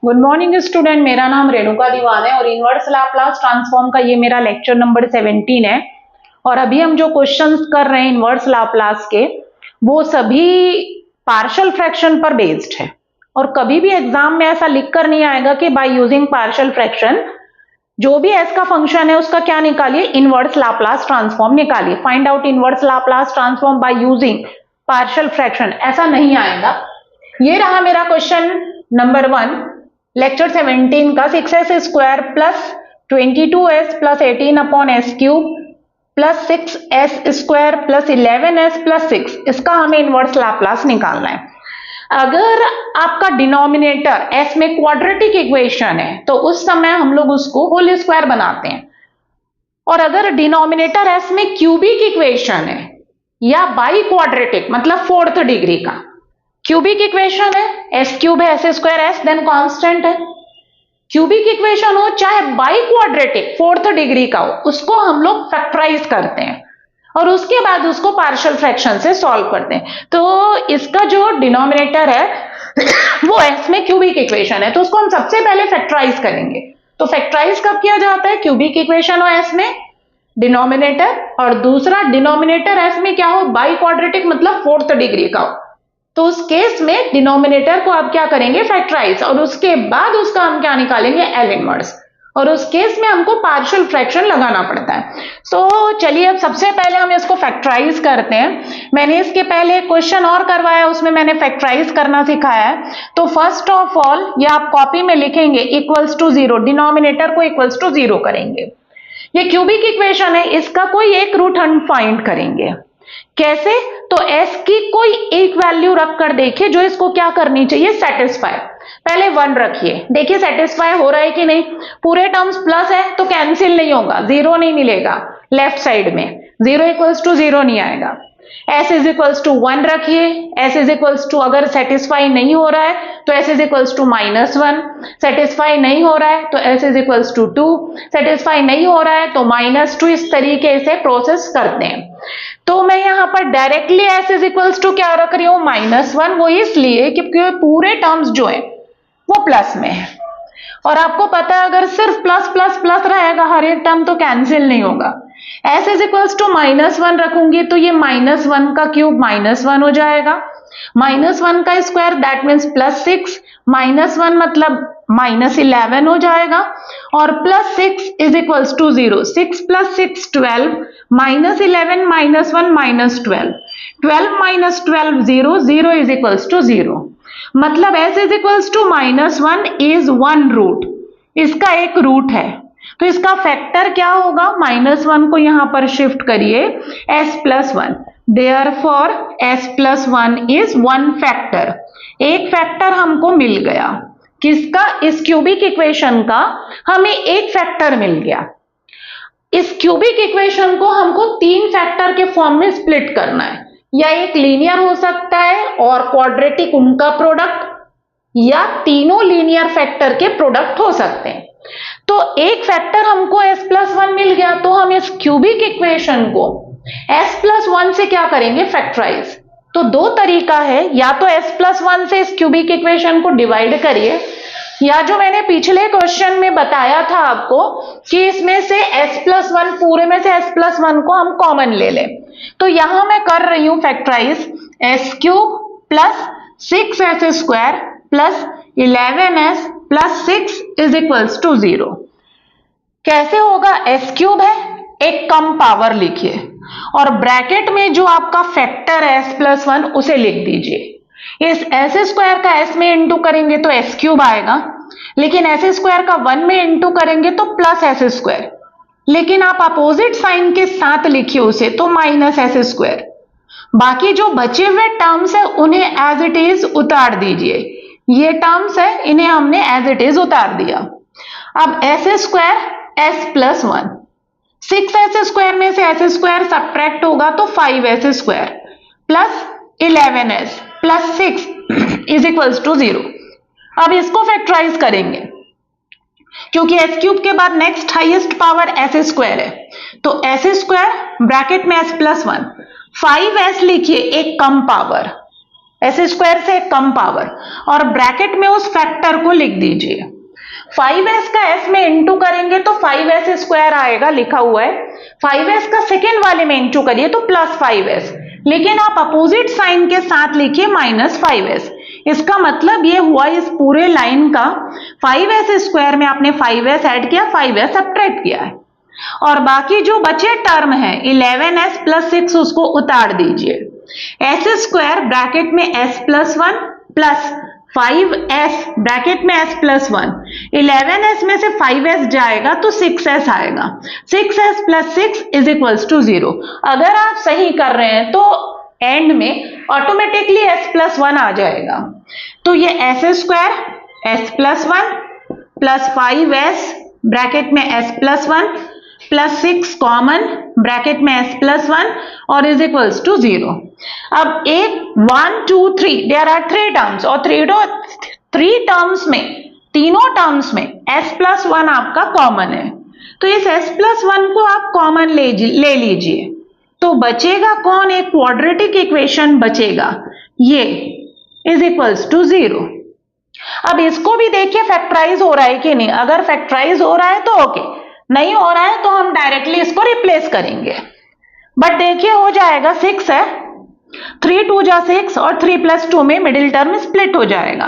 Good morning student, मेरा नाम रेणुका दीवान है और इनवर्स लाप्लास ट्रांसफॉर्म का ये मेरा लेक्चर नंबर 17 है। और अभी हम जो क्वेश्चंस कर रहे हैं इनवर्स लाप्लास के, वो सभी पार्शियल फ्रैक्शन पर बेस्ड है। और कभी भी एग्जाम में ऐसा लिख कर नहीं आएगा कि बाय यूजिंग पार्शियल फ्रैक्शन जो भी एस का फंक्शन है उसका क्या निकालिए, इनवर्स लाप्लास ट्रांसफॉर्म निकालिए। Find out inverse Laplace transform by using partial fraction, ऐसा नहीं आएगा। ये रहा मेरा क्वेश्चन नंबर 1 लेक्चर 17 का। 6s square plus 22s plus 18 upon S cube plus 6s square plus 11s plus 6, इसका हमें इनवर्स लाप्लास निकालना है। अगर आपका डिनोमिनेटर s में क्वाड्रेटिक इक्वेशन है तो उस समय हम लोग उसको होल स्क्वायर बनाते हैं। और अगर डिनोमिनेटर s में क्यूबिक इक्वेशन है या बाई क्वाड्रेटिक मतलब 4th डिग्री का क्यूबिक इक्वेशन है, एस क्यूब है S square S then constant है। क्यूबिक इक्वेशन हो चाहे बाई क्वाड्रेटिक 4th डिग्री का हो, उसको हम लोग फैक्टराइज करते हैं और उसके बाद उसको पार्शियल फ्रैक्शन से सॉल्व करते हैं। तो इसका जो डिनोमिनेटर है वो एस में क्यूबिक इक्वेशन है, तो उसको हम सबसे पहले फैक्टराइज करेंगे। तो फैक्टराइज कब किया जाता है? क्यूबिक इक्वेशन हो एस में डिनोमिनेटर, और दूसरा डिनोमिनेटर एस में क्या हो, बाई क्वाड्रेटिक मतलब 4th डिग्री का हो। तो उस केस में डिनोमिनेटर को आप क्या करेंगे, फैक्टराइज, और उसके बाद उसका हम क्या निकालेंगे, एल इनवर्स। और उस केस में हमको पार्शियल फ्रैक्शन लगाना पड़ता है। तो चलिए अब सबसे पहले हम इसको फैक्टराइज करते हैं। मैंने इसके पहले क्वेश्चन और करवाया, उसमें मैंने फैक्टराइज करना सिखाया है। तो फर्स्ट ऑफ ऑल ये आप कॉपी में लिखेंगे इक्वल्स टू 0, डिनोमिनेटर को इक्वल्स टू 0 करेंगे। ये क्यूबिक इक्वेशन है, इसका कोई एक रूट हम फाइंड करेंगे। कैसे? तो s की कोई एक वैल्यू रखकर देखिए जो इसको क्या करनी चाहिए, सेटिस्फाई। पहले 1 रखिए, देखिए सेटिस्फाई हो रहा है कि नहीं। पूरे टर्म्स प्लस है तो कैंसिल नहीं होगा, 0 नहीं मिलेगा लेफ्ट साइड में, 0 इक्वल्स टू 0 नहीं आएगा। s इज इक्वल्स टू 1 रखिए, s इज इक्वल्स टू, अगर सेटिस्फाई नहीं हो रहा है तो s is equals to -1, satisfy नहीं हो रहा है तो s is equals to 2, satisfy नहीं हो रहा है तो -2। इस तरीके से प्रोसेस करते हैं। तो मैं यहां पर directly s is equals to क्या रख रही हूं, -1। वो इसलिए क्योंकि पूरे टर्म्स जो है वो प्लस में है, और आपको पता है अगर सिर्फ प्लस प्लस प्लस रहेगा हर एक टर्म तो कैंसिल नहीं होगा। s इज इक्वल्स टू -1 रखूंगी तो ये -1 का क्यूब -1 हो जाएगा, -1 का स्क्वायर दैट मीन्स +6, -1 मतलब -11 हो जाएगा, और +6 is equals to 0, 6 + 6 12, -11 -1 -12, 12 - 12 0, 0 is equals to 0। मतलब s is equals to -1 is 1 root, इसका एक रूट है। तो इसका फैक्टर क्या होगा, -1 को यहां पर शिफ्ट करिए s + 1, therefore s + 1 is 1 factor. एक फैक्टर हमको मिल गया, किसका, इस क्यूबिक इक्वेशन का हमें एक फैक्टर मिल गया। इस क्यूबिक इक्वेशन को हमको 3 फैक्टर के फॉर्म में स्प्लिट करना है, या एक लीनियर हो सकता है और क्वाड्रेटिक उनका प्रोडक्ट, या तीनों लीनियर फैक्टर के प्रोडक्ट हो सकते हैं। तो एक फैक्टर हमको s + 1 मिल गया, तो हम इस क्यूबिक इक्वेशन को s + 1 से क्या करेंगे, फैक्टराइज। तो 2 तरीका है, या तो s + 1 से इस क्यूबिक इक्वेशन को डिवाइड करिए, या जो मैंने पिछले क्वेश्चन में बताया था आपको कि इसमें से s + 1, पूरे में से s + 1 को हम कॉमन ले लें। तो यहां मैं कर रही हूं factorize, s³ plus 6s square plus 11s plus 6 is equals to 0। कैसे होगा, s³ है, एक कम पावर लिखिए, और ब्रैकेट में जो आपका फैक्टर है s + 1 उसे लिख दीजिए। इस s स्क्वायर का s में इंटू करेंगे तो s³ आएगा, लेकिन s स्क्वायर का 1 में इंटू करेंगे तो प्लस s स्क्वायर, लेकिन आप अपोजिट साइन के साथ लिखिए उसे तो -s स्क्वायर। बाकी जो बचे हुए टर्म्स है उन्हें एज इट इज उतार दीजिए, ये टर्म्स है इन्हें हमने एज इट इज उतार दिया। अब s square s + 1, 6s square में से s स्क्वायर सब्ट्रैक्ट होगा तो 5s square plus 11s plus 6 is equals to 0। अब इसको फैक्टराइज करेंगे क्योंकि s³ के बाद next highest power s square है, तो s स्क्वायर ब्रैकेट में s + 1, 5s लिखिए एक कम पावर, एस स्क्वायर से कम पावर, और ब्रैकेट में उस फैक्टर को लिख दीजिए। 5s का s में इंटू करेंगे तो 5s स्क्वायर आएगा, लिखा हुआ है। 5s का सेकेंड वाले में इंटू करिए तो प्लस 5s, लेकिन आप अपोजिट साइन के साथ लिखिए माइनस 5s। इसका मतलब ये हुआ इस पूरे लाइन का 5s स्क्वायर में आपने 5s ऐड किया, 5s सब्ट्रैक्ट किया है, और बाकी जो बचे टर्म है 11s प्लस 6 उसको उतार दीजिए। एस स्क्वायर ब्रैकेट में s plus 1 plus 5s bracket में s प्लस 1, 11s में से 5s जाएगा तो 6s आएगा, 6s plus 6 is equals to 0। अगर आप सही कर रहे हैं तो एंड में ऑटोमेटिकली s प्लस 1 आ जाएगा। तो ये s square s plus 1 plus 5s bracket में s plus 1 plus 6 common bracket में s प्लस 1 और इज इक्वल्स टू 0। अब एक 1 2 3 देयर आर 3 टर्म्स, और 3 टर्म्स में, तीनों टर्म्स में s प्लस 1 आपका कॉमन है, तो इस s प्लस 1 को आप कॉमन ले लीजिए, तो बचेगा कौन, एक क्वाड्रेटिक इक्वेशन बचेगा, ये इज इक्वल्स टू 0। अब इसको भी देखिए फैक्टराइज हो रहा है कि नहीं, अगर फैक्टराइज हो रहा है तो ओके, नहीं हो रहा है तो हम डायरेक्टली इसको रिप्लेस करेंगे। बट देखिए हो जाएगा, 6 है, 3 2 जा 6 और 3 प्लस 2 में मिडिल टर्म स्प्लिट हो जाएगा,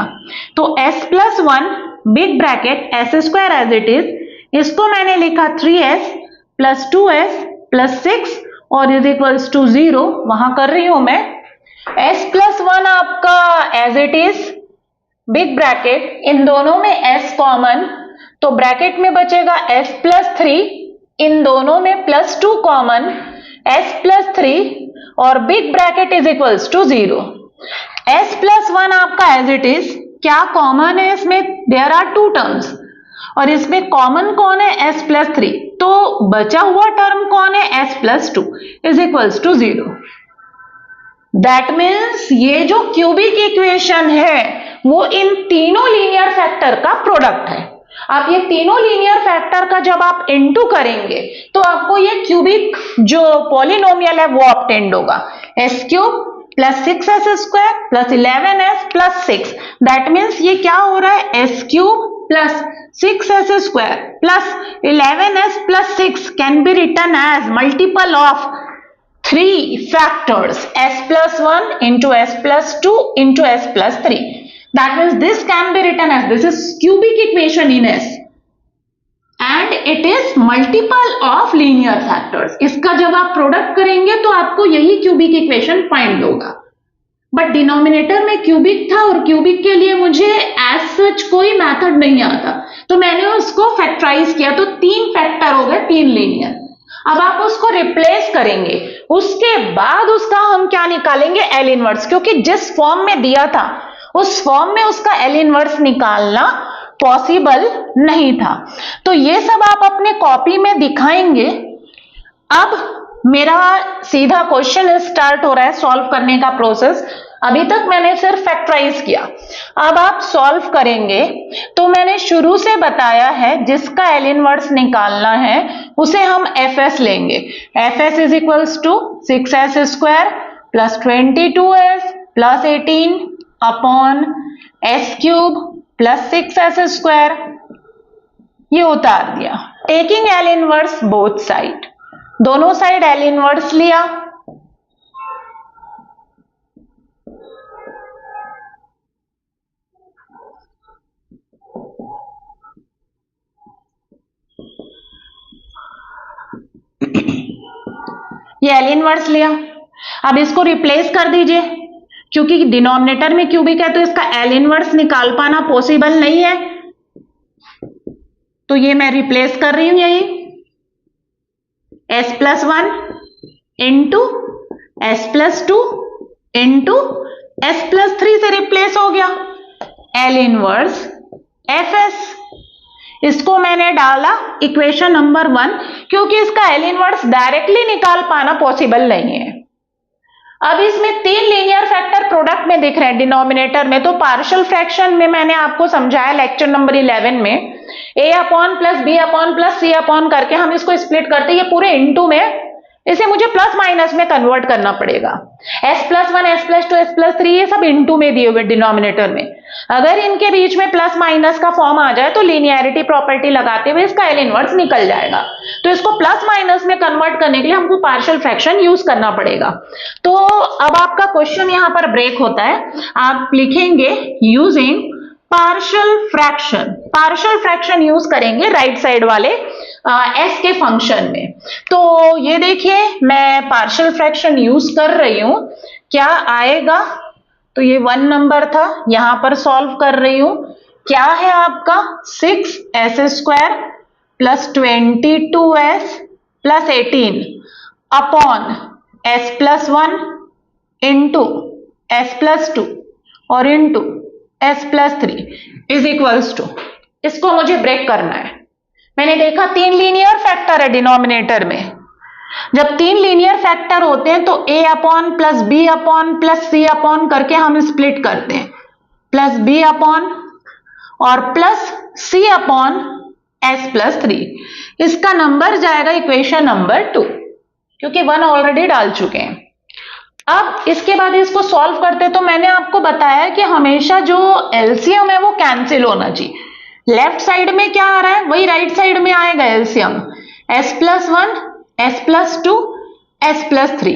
तो s plus 1 big bracket s square as it is, इसको मैंने लिखा 3s प्लस 2s प्लस 6 और इज इक्वल्स टू 0, वहां कर रही हूं मैं। s प्लस 1 आपका as it is big bracket, इन दोनों में s कॉमन, तो ब्रैकेट में बचेगा s प्लस 3, इन दोनों में प्लस 2 कॉमन, s प्लस 3 और big bracket is equals to 0। s plus 1 आपका एज इट इज, क्या कॉमन है इसमें, देयर आर 2 टर्म्स, और इसमें कॉमन कौन है, s प्लस 3, तो बचा हुआ टर्म कौन है, s plus 2 is equals to 0। That means ये जो क्यूबिक इक्वेशन है वो इन तीनों लीनियर फैक्टर का प्रोडक्ट है। आप ये तीनों लीनियर फैक्टर का जब आप इनटू करेंगे तो आपको ये क्यूबिक जो पॉलिनोमियल है वो ऑब्टेंड होगा, s cube plus 6s square plus 11s plus 6। That means ये क्या हो रहा है, s cube plus 6s square plus 11s plus 6 can be written as multiple of 3 factors, s plus 1 into s plus 2 into s plus 3. That means this can be written as, this is cubic equation in s and it is multiple of linear factors. इसका जब आप product करेंगे तो आपको यही cubic equation find होगा, but denominator में cubic था और क्यूबिक के लिए मुझे एज सच कोई मेथड नहीं आता, तो मैंने उसको फैक्टराइज किया, तो 3 फैक्टर हो गए, 3 लीनियर। अब आप उसको रिप्लेस करेंगे, उसके बाद उसका हम क्या निकालेंगे, एल इनवर्स, क्योंकि जिस फॉर्म में दिया था उस फॉर्म में उसका एल इनवर्स निकालना पॉसिबल नहीं था। तो ये सब आप अपने कॉपी में दिखाएंगे। अब मेरा सीधा क्वेश्चन स्टार्ट हो रहा है सॉल्व करने का प्रोसेस। अभी तक मैंने सिर्फ फैक्टराइज किया, अब आप सॉल्व करेंगे। तो मैंने शुरू से बताया है जिसका एल इनवर्स निकालना है उसे हम एफएस लेंगे। FS is equals to 6s square plus 22s plus 18 upon s cube plus 6s square, ये उतार दिया। Taking L inverse both side, दोनों साइड एल इनवर्स लिया, ये एल इनवर्स लिया। अब इसको रिप्लेस कर दीजिए, क्योंकि डिनोमिनेटर में क्यूबिक है तो इसका एल इनवर्स निकाल पाना पॉसिबल नहीं है, तो ये मैं रिप्लेस कर रही हूं, यही s plus 1 into s plus 2 into s plus 3 से रिप्लेस हो गया एल इनवर्स fs। इसको मैंने डाला इक्वेशन नंबर 1, क्योंकि इसका एल इनवर्स डायरेक्टली निकाल पाना पॉसिबल नहीं है। अब इसमें 3 लीनियर फैक्टर प्रोडक्ट में दिख रहे हैं डिनोमिनेटर में, तो पार्शियल फ्रैक्शन में मैंने आपको समझाया लेक्चर नंबर 11 में, a upon plus b upon plus c upon करके हम इसको स्प्लिट करते हैं, ये पूरे इनटू में इसे मुझे प्लस माइनस में कन्वर्ट करना पड़ेगा। s+1 s+2 s+3 ये सब इनटू में दिए हुए डिनोमिनेटर में। अगर इनके बीच में प्लस माइनस का फॉर्म आ जाए तो लीनियरिटी प्रॉपर्टी लगाते हुए इसका एल इनवर्स निकल जाएगा। तो इसको प्लस माइनस में कन्वर्ट करने के लिए हमको पार्शियल फ्रैक्शन यूज करना पड़ेगा। तो अब आपका क्वेश्चन यहां पर ब्रेक होता है, आप लिखेंगे using partial fraction. Partial fraction use करेंगे राइट साइड वाले एस के फंक्शन में। तो ये देखिए मैं पार्शियल फ्रैक्शन यूज कर रही हूं, क्या आएगा, तो ये 1 नंबर था, यहां पर सॉल्व कर रही हूं। क्या है आपका 6s² plus 22s plus 18 upon s+1 into s+2 और into s+3 is equals to, इसको मुझे ब्रेक करना है। मैंने देखा 3 लीनियर फैक्टर है डिनोमिनेटर में। जब 3 लीनियर फैक्टर होते हैं तो a upon plus b upon plus c upon करके हम स्प्लिट करते हैं, प्लस b अपॉन और प्लस c अपॉन s+3। इसका नंबर जाएगा इक्वेशन नंबर 2, क्योंकि 1 ऑलरेडी डाल चुके हैं। अब इसके बाद इसको सॉल्व करते तो मैंने आपको बताया कि हमेशा जो एलसीएम है वो कैंसिल होना चाहिए। लेफ्ट साइड में क्या आ रहा है वही राइट साइड में आएगा LCM, s+1 s+2 s+3।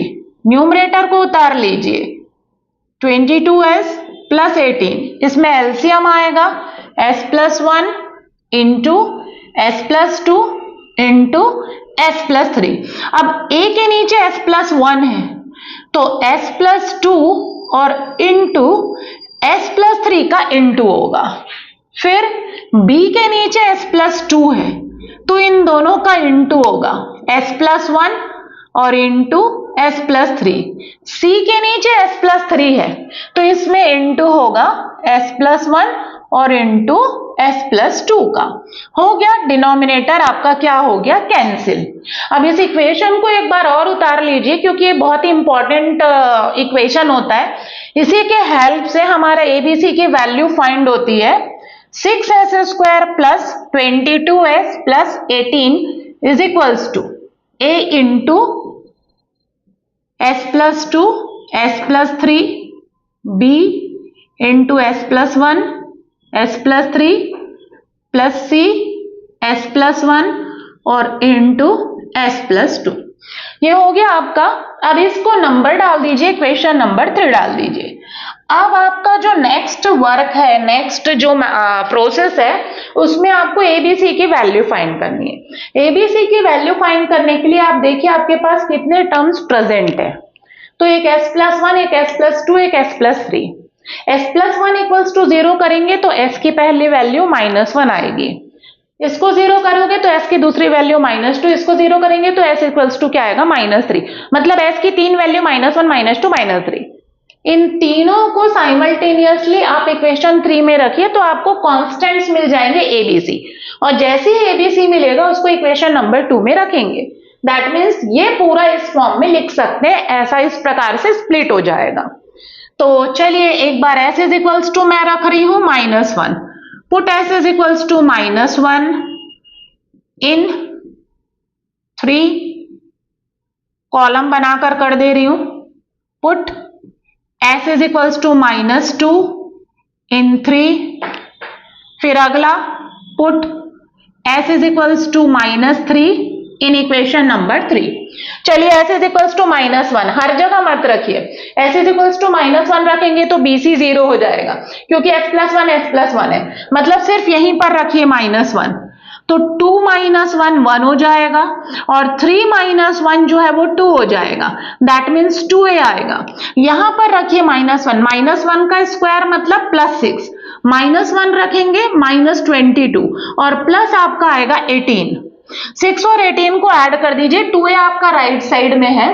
Numerator को उतार लीजिए, 22s प्लस 18, इसमें एलसीएम आएगा s+1 into s+2 into s+3। अब a के नीचे s+1 है तो s+2 और इंटू s+3 का इंटू होगा। फिर b के नीचे s+2 है तो इन दोनों का इंटू होगा, s+1 और इंटू s+3। c के नीचे s+3 है तो इसमें इंटू होगा s+1 और इंटू s+2 का। हो गया, डिनोमिनेटर आपका क्या हो गया, कैंसिल। अब इस इक्वेशन को एक बार और उतार लीजिए, क्योंकि ये बहुत ही इंपॉर्टेंट इक्वेशन होता है। इसी के हेल्प से हमारा एबीसी की वैल्यू फाइंड होती है। 6s² plus 22s plus 18 is equals to a into s+2 s+3 b into s+1 s+3 plus c s+1 और इंटू s+2। ये हो गया आपका। अब इसको नंबर डाल दीजिए, इक्वेशन नंबर 3 डाल दीजिए। अब आपका जो नेक्स्ट वर्क है, नेक्स्ट जो प्रोसेस है, उसमें आपको एबीसी की वैल्यू फाइंड करनी है। एबीसी की वैल्यू फाइंड करने के लिए आप देखिए आपके पास कितने टर्म्स प्रेजेंट है। तो एक s+1, एक s+2, एक s+3। s+1 इक्वल्स टू 0 करेंगे तो s की पहली वैल्यू -1 आएगी, इसको 0 करोगे तो s की दूसरी वैल्यू -2, इसको 0 करेंगे तो s इक्वल्स टू क्या आएगा, -3। मतलब s की 3 वैल्यू -1 -2 -3। इन तीनों को साइमल्टेनियसली आप इक्वेशन 3 में रखिए तो आपको कांस्टेंट्स मिल जाएंगे एबीसी, और जैसे ही एबीसी मिलेगा उसको इक्वेशन नंबर 2 में रखेंगे। दैट मीन्स ये पूरा इस फॉर्म में लिख सकते हैं, ऐसा इस प्रकार से स्प्लिट हो जाएगा। तो चलिए एक बार s इज इक्वल्स टू मैं रख रही हूं -1, put s is equals to -1 in 3, column बनाकर कर दे रही हूं, put s is equals to -2 in 3, फिर अगला put s is equals to -3 in equation number 3। चलिए s इज इक्वल्स टू -1 हर जगह मत रखिए, s इज इक्वल्स टू -1 रखेंगे तो bc 0 हो जाएगा, क्योंकि s+1 है, मतलब सिर्फ यहीं पर रखिए -1। तो 2 - 1 हो जाएगा और 3 - 1 जो है वो 2 हो जाएगा, दैट मीन्स 2a आएगा। यहां पर रखिए -1 का स्क्वायर मतलब +6, -1 रखेंगे -22 और प्लस आपका आएगा 18। 6 और 18 को ऐड कर दीजिए, 2a आपका राइट साइड में है,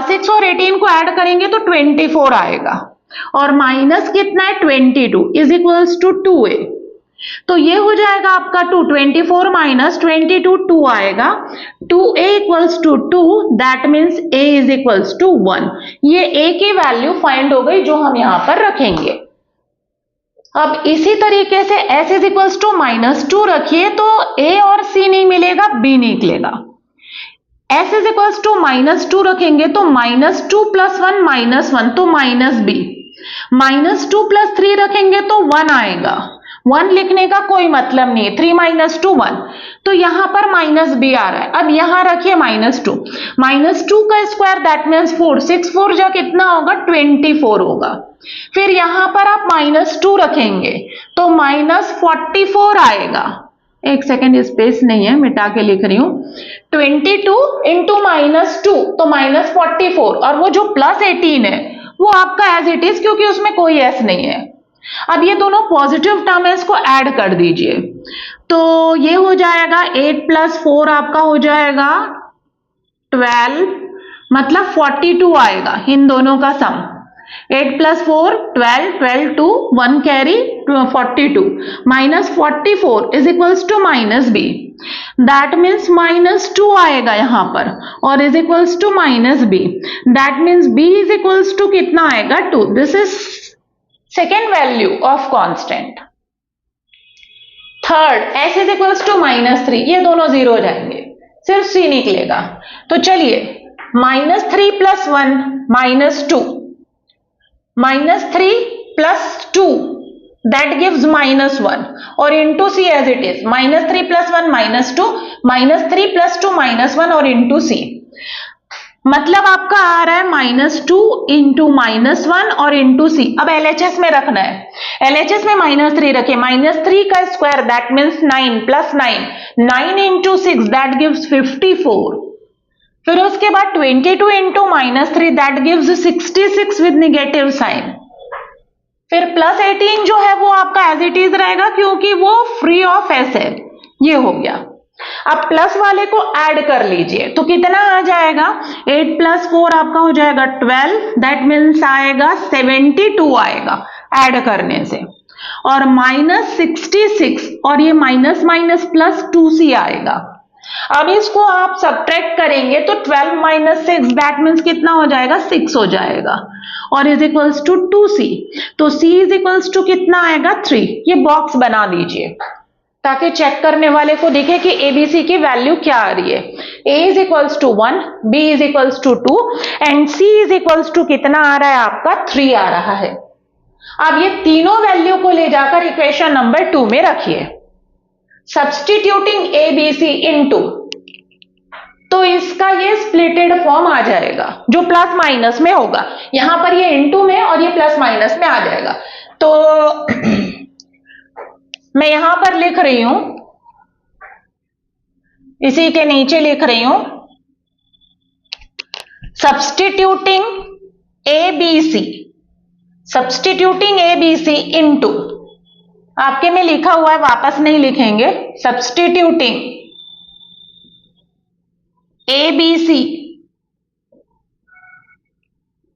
6 और 18 को ऐड करेंगे तो 24 आएगा और माइनस कितना है 22 इज इक्वल्स टू 2a। तो ये हो जाएगा आपका 2, 24 माइनस 22 2 आएगा, 2a equals to 2, that means a is equals to 1। ये a की वैल्यू फाइंड हो गई जो हम यहां पर रखेंगे। अब इसी तरीके से s इज इक्वल्स टू -2 रखिए तो a और c नहीं मिलेगा, b निकलेगा। s इज इक्वल्स टू -2 रखेंगे तो -2 + 1 -1 तो -b, -2 + 3 रखेंगे तो 1 आएगा। 1 लिखने का कोई मतलब नहीं है, 3 - 2 1, तो यहां पर -b आ रहा है। अब यहां रखिए -2, -2 का स्क्वायर दैट मीन्स 4, 6 4 जा कितना होगा 24 होगा। फिर यहां पर आप -2 रखेंगे तो -44 आएगा। एक सेकेंड स्पेस नहीं है, मिटा के लिख रही हूं। 22 इंटू -2 तो -44, और वो जो +18 है वो आपका एज इट इज, क्योंकि उसमें कोई s नहीं है। अब ये दोनों पॉजिटिव टर्म है, इसको ऐड कर दीजिए तो ये हो जाएगा 8 + 4 आपका हो जाएगा 12, मतलब 42 आएगा इन दोनों का sum. 8 + 4 12, 12 2 1 carry 42, -44 is equals to -b, that means -2 आएगा यहां पर और is equals to -b, that means b is equals to कितना आएगा 2। This is second value of constant. Third s is equals to -3, ये दोनों जीरो हो जाएंगे, सिर्फ c निकलेगा। तो चलिए -3 + 1 -2, -3 + 2 that gives -1 और into c as it is, -3 + 1 -2, -3 + 2 -1 और into c, मतलब आपका आ रहा है -2 इंटू -1 और इंटू c। अब LHS में रखना है, LHS में -3 रखे, -3 का square that means 9 + 9, 9 into 6 that gives 54, फिर उसके बाद 22 into -3 that gives 66 with negative sign, फिर +18 जो है वो आपका एज इट इज रहेगा क्योंकि वो फ्री ऑफ एस है। ये हो गया। अब प्लस वाले को ऐड कर लीजिए तो कितना आ जाएगा, 8 + 4 आपका हो जाएगा 12, दैट मीन्स आएगा 72 आएगा ऐड करने से, और -66 और ये माइनस माइनस प्लस 2c आएगा। अब इसको आप सब्ट्रैक्ट करेंगे तो 12 - 6 दैट मीन्स कितना हो जाएगा 6 हो जाएगा और इज इक्वल्स टू 2c, तो c इज इक्वल्स टू कितना आएगा 3। ये बॉक्स बना दीजिए ताकि चेक करने वाले को दिखे कि एबीसी की वैल्यू क्या आ रही है। a is equals to 1, b is equals to 2 and c is equals to कितना आ रहा है आपका 3 आ रहा है। अब ये तीनों वैल्यू को ले जाकर इक्वेशन नंबर 2 में रखिए, substituting A B C into, तो इसका ये स्प्लिटेड फॉर्म आ जाएगा जो प्लस माइनस में होगा। यहां पर ये इनटू में और ये प्लस माइनस में आ जाएगा। तो मैं यहां पर लिख रही हूं, इसी के नीचे लिख रही हूं, substituting A B C, substituting A B C into, आपके में लिखा हुआ है वापस नहीं लिखेंगे, substituting A B C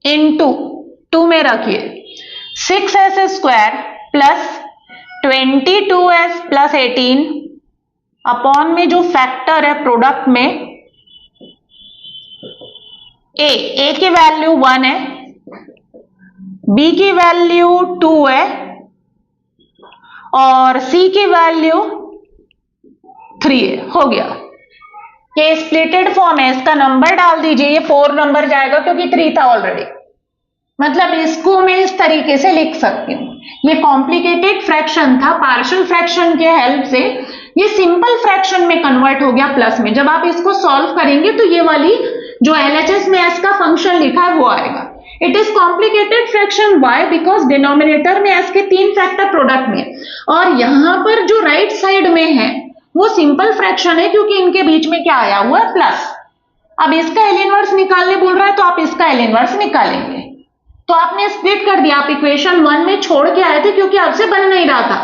into 2 में रखिए 6s² plus 22s plus 18 upon में जो फैक्टर है प्रोडक्ट में ए की वैल्यू 1 है, बी की वैल्यू 2 है और सी की वैल्यू 3 है। हो गया, ये स्प्लिटेड फॉर्म है, इसका नंबर डाल दीजिए, ये 4 नंबर जाएगा क्योंकि 3 था ऑलरेडी। मतलब इसको मैं इस तरीके से लिख सकती हूँ, ये कॉम्प्लिकेटेड फ्रैक्शन था, पार्शियल फ्रैक्शन के हेल्प से ये सिंपल फ्रैक्शन में कन्वर्ट हो गया प्लस में। जब आप इसको सॉल्व करेंगे तो ये वाली जो LHS में s का फंक्शन लिखा है वो आएगा। It is complicated fraction, why? Because denominator में s के 3 फैक्टर प्रोडक्ट में, और यहां पर जो राइट साइड में है वो सिंपल फ्रैक्शन है क्योंकि इनके बीच में क्या आया हुआ है प्लस। अब इसका एल इनवर्स निकालने बोल रहा है तो आप इसका एल इनवर्स निकालेंगे। तो आपने स्प्लिट कर दिया, आप इक्वेशन 1 में छोड़ के आए थे क्योंकि आपसे बन नहीं रहा था,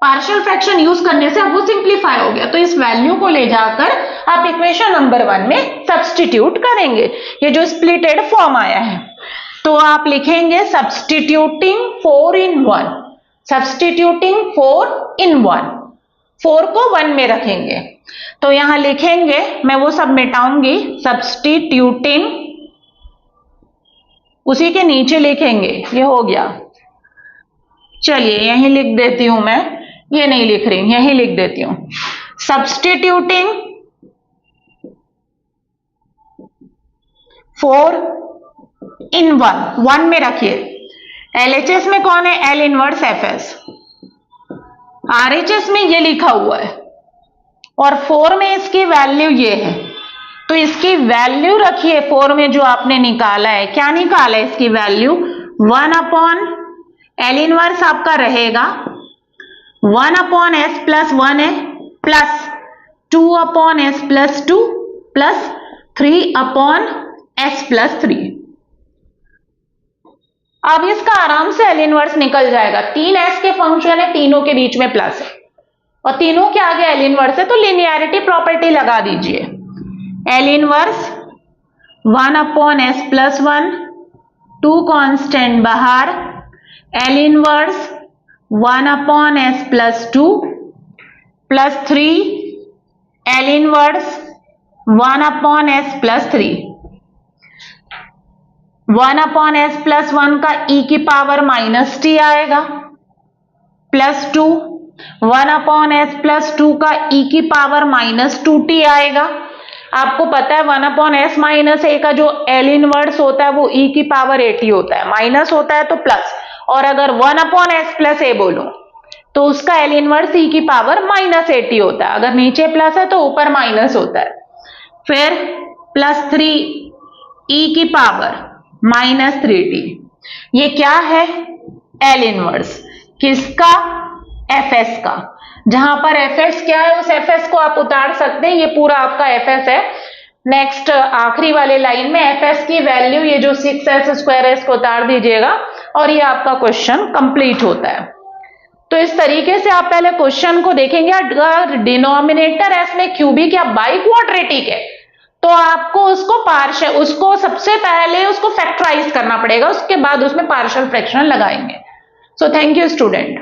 पार्शियल फ्रैक्शन यूज करने से अब वो सिंप्लीफाई हो गया। तो इस वैल्यू को ले जाकर आप इक्वेशन नंबर 1 में सब्स्टिट्यूट करेंगे, ये जो स्प्लिटेड फॉर्म आया है। तो आप लिखेंगे सब्स्टिट्यूटिंग 4 in 1, सब्स्टिट्यूटिंग 4 in 1, 4 को 1 में रखेंगे। तो यहां लिखेंगे, मैं वो सब मिटाऊंगी, सब्स्टिट्यूटिंग, उसी के नीचे लिखेंगे, ये हो गया। चलिए यहीं लिख देती हूं मैं, ये नहीं लिख रही हूं, यहीं लिख देती हूं, सब्स्टिट्यूटिंग 4 in 1 में रखिए। LHS में कौन है? L inverse FS। RHS में ये लिखा हुआ है और 4 में इसकी वैल्यू ये है, तो इसकी वैल्यू रखिए 4 में जो आपने निकाला है। क्या निकाला है इसकी वैल्यू? 1 अपॉन L इनवर्स आपका रहेगा 1 अपॉन S प्लस 1 है, plus 2 upon S plus 2 plus 3 upon S plus 3। अब इसका आराम से L इनवर्स निकल जाएगा। 3S के फंक्शन है, तीनों के बीच में प्लस है और तीनों के आगे L इनवर्स है, तो लिनियरिटी प्रॉपर्टी लगा दीजिए। L inverse 1 upon S plus 1, 2 constant बाहर, L inverse 1 upon S plus 2 plus 3, L inverse 1 upon S plus 3। 1 upon S plus 1 का e की पावर माइनस t आएगा, प्लस 2, 1 अपॉन S प्लस 2 का e की power minus 2t आएगा। आपको पता है 1 अपॉन S माइनस a का जो L इनवर्स होता है वो e की पावर at होता है, माइनस होता है तो प्लस, और अगर 1 अपॉन S प्लस a बोलो तो उसका L इनवर्स e की पावर माइनस at होता है। अगर नीचे प्लस है तो ऊपर माइनस होता है। फिर प्लस 3 e की पावर माइनस 3t। ये क्या है? L इनवर्स किसका? FS का। जहां पर FS क्या है उस FS को आप उतार सकते हैं, ये पूरा आपका FS है। नेक्स्ट आखिरी वाले लाइन में FS की वैल्यू ये जो 6s स्क्वायर S को उतार दीजिएगा और ये आपका क्वेश्चन कंप्लीट होता है। तो इस तरीके से आप पहले क्वेश्चन को देखेंगे। अगर डिनोमिनेटर S में क्यूबिक या बाई क्वाड्रेटिक है तो आपको उसको सबसे पहले उसको फैक्टराइज करना पड़ेगा, उसके बाद उसमें पार्शियल फ्रैक्शन लगाएंगे। So thank you student.